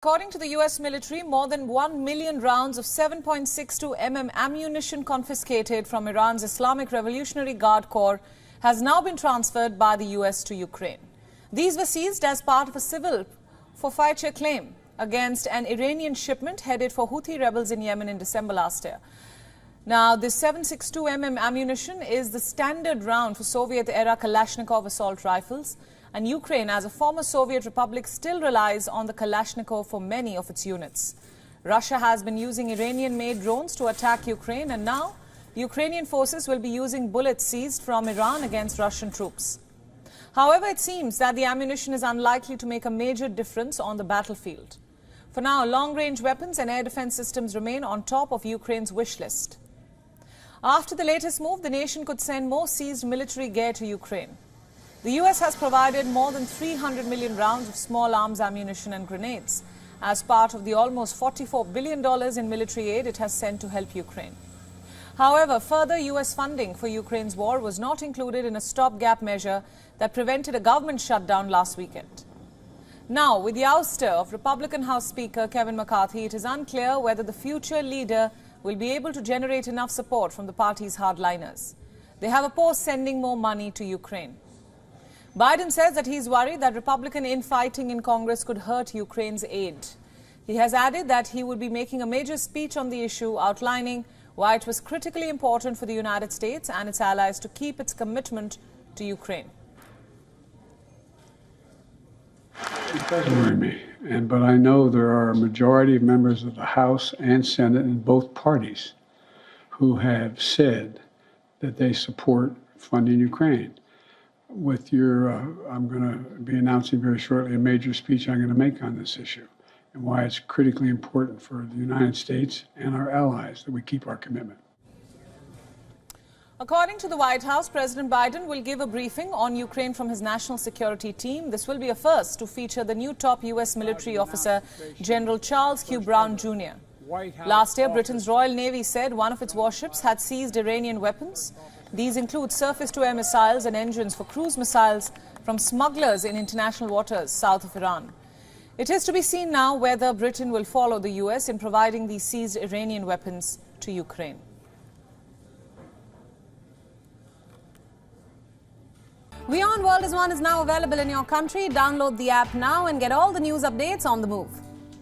According to the U.S. military, more than 1 million rounds of 7.62 mm ammunition confiscated from Iran's Islamic Revolutionary Guard Corps has now been transferred by the U.S. to Ukraine. These were seized as part of a civil forfeiture claim against an Iranian shipment headed for Houthi rebels in Yemen in December last year. Now, this 7.62 mm ammunition is the standard round for Soviet-era Kalashnikov assault rifles. And Ukraine, as a former Soviet republic, still relies on the Kalashnikov for many of its units. Russia has been using Iranian-made drones to attack Ukraine, and now the Ukrainian forces will be using bullets seized from Iran against Russian troops. However, it seems that the ammunition is unlikely to make a major difference on the battlefield. For now, long-range weapons and air defense systems remain on top of Ukraine's wish list. After the latest move, the nation could send more seized military gear to Ukraine. The U.S. has provided more than 300 million rounds of small arms ammunition and grenades as part of the almost $44 billion in military aid it has sent to help Ukraine. However, further U.S. funding for Ukraine's war was not included in a stopgap measure that prevented a government shutdown last weekend. Now, with the ouster of Republican House Speaker Kevin McCarthy, it is unclear whether the future leader will be able to generate enough support from the party's hardliners. They have opposed sending more money to Ukraine. Biden says that he's worried that Republican infighting in Congress could hurt Ukraine's aid. He has added that he would be making a major speech on the issue, outlining why it was critically important for the United States and its allies to keep its commitment to Ukraine. It does worry me, but I know there are a majority of members of the House and Senate in both parties who have said that they support funding Ukraine. With your, I'm going to be announcing very shortly a major speech I'm going to make on this issue and why it's critically important for the United States and our allies that we keep our commitment. According to the White House, President Biden will give a briefing on Ukraine from his national security team. This will be a first to feature the new top U.S. military officer, General Charles Hugh Brown, Jr. Last year, Britain's Royal Navy said one of its warships had seized Iranian weapons. These include surface-to-air missiles and engines for cruise missiles from smugglers in international waters south of Iran. It is to be seen now whether Britain will follow the U.S. in providing these seized Iranian weapons to Ukraine. WION World is One is now available in your country. Download the app now and get all the news updates on the move.